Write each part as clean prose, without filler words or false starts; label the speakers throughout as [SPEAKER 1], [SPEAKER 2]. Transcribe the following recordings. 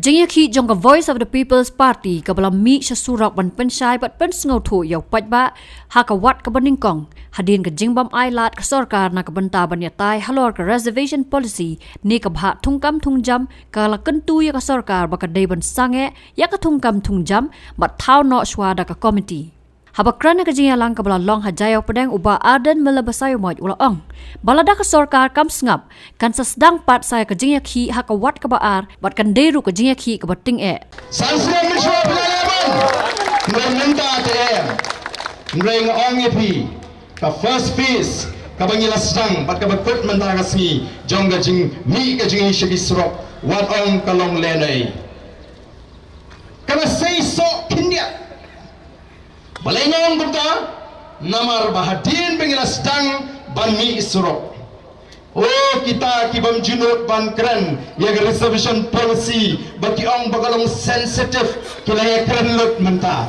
[SPEAKER 1] Kejengki jong Voice of the People's Party kabala mi syasurak ban pensyai bat pensngau thu yau pajba hakawat kabaningkong hadin kejingbam ailat ke sarkar na kabenta banyatai halor ke reservation policy ni kabha thungkam thungjam kala kentu ya ke sarkar bakadai pynsangeh ya ke thungkam thungjam bat thau no swada ka committee Habakran kejia lang kabala long hajayau pedang uba aden melabasayu moj ula ong. Balada ke sorkar kam sngap kan sesdang pat saya kejia ki hakawat kebaar bat kan deru kejia ki kebating e.
[SPEAKER 2] Sansra mensyua pengalaman. Meminta TM. Ngreng ong epi. Ka first phase ka bangila sedang bat ka bakut mentara kasmi jong kejing mi kejing syagi serok wat ong kalong lenai. Kana sei sok kindia Balengong berta namar bahadin pengilas sedang ban mi isrok. Oh kita kibam junut ban keren ya reservation policy bagi ong bagalong sensitive kilaya keren lut menta.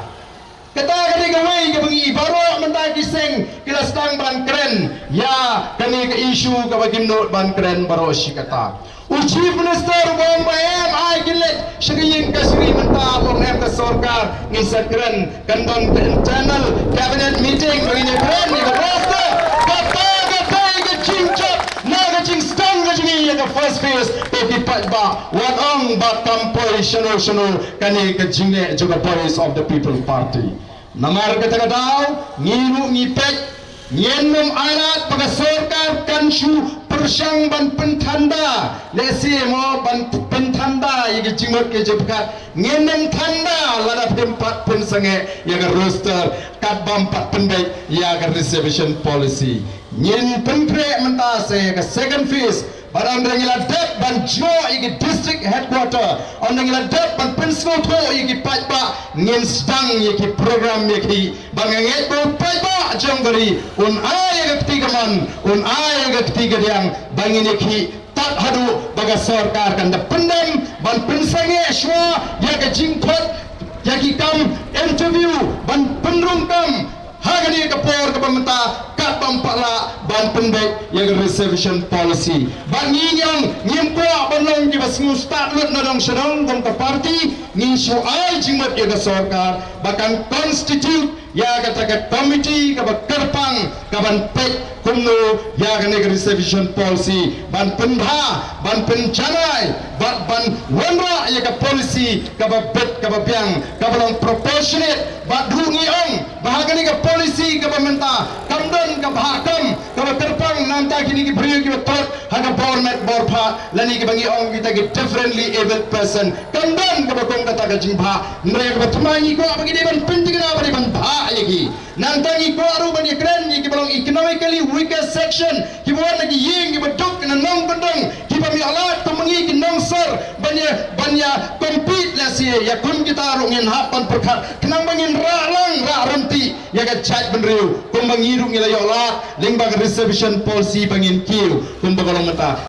[SPEAKER 2] Kata kani gawai ke bangi baru menta kiseng kilas sedang ban keren ya kani ke isu ke bagi not ban keren baru si kata. Chief Minister Wong Bayam ai gilet syagin kasri menta Wong em ke sarkar ngin sakren kandon internal cabinet meeting begini keren ni rasa kata ke cincap na ke cing stang ke jini yang first phase ke dipat ba wat ong ba kampoi shano kani ke jingne juga voice of the people party namar kata ngiru ngipet nyenum alat pada sarkar kanshu persang ban penthanda lesi mo ban penthanda yagi jimot ke jebkat ngeneng thanda lada tempat pynsangeh yaga roster katba 4 pendek yaga reservation policy nyen pentre menta se ke second phase barang dengila dep ban jo yagi district headquarter on dengila dep ban pensngau tho yagi pajba ngen sedang yagi program yagi banganget bo pajba jonggari un ay ketiga man un ay ketiga yang bangin yaki tak hadu baga sarkar kan da pendem ban pynsangeh shwa ya ke jingpot yaki kam interview ban penrungkam hagani ke por ke pementa katba 4 ban pendek ya reservation policy ban nginyong ngimpua banlong ki basngu start lut na dong sedong dong ke party ngi shu ai jingmat ya ke sarkar bahkan constitute ya kata committee ka kerpang ka ban peit kumno ya ka reservation policy ban pendha ban penjanai ban wanra ya ka policy ka bet ka piang ka balong proportionate bat rungi ong bahagani ka policy ka menta kamdon ka bahakam ka kerpang nanta kini ki brio ki tot haga bormet borpha lani ki bangi ong kita ki differently able person kamdon ka bakong kata ka jingpha nre ka batmani ko bagi ban penting na bari ban bha lagi nantangi ko aru bani kren ni ki balong economically weaker section ki buat lagi ying ki beduk na nong bedong ki pami alat to mangi ki nong sir banya compete la si ya kun kita aru ngin hapan perkat kenang bangin ralang ra renti ya ka chat benriu kun mangi ru ngila yo alat ling bag reservation policy bangin kiu kun bagalong mata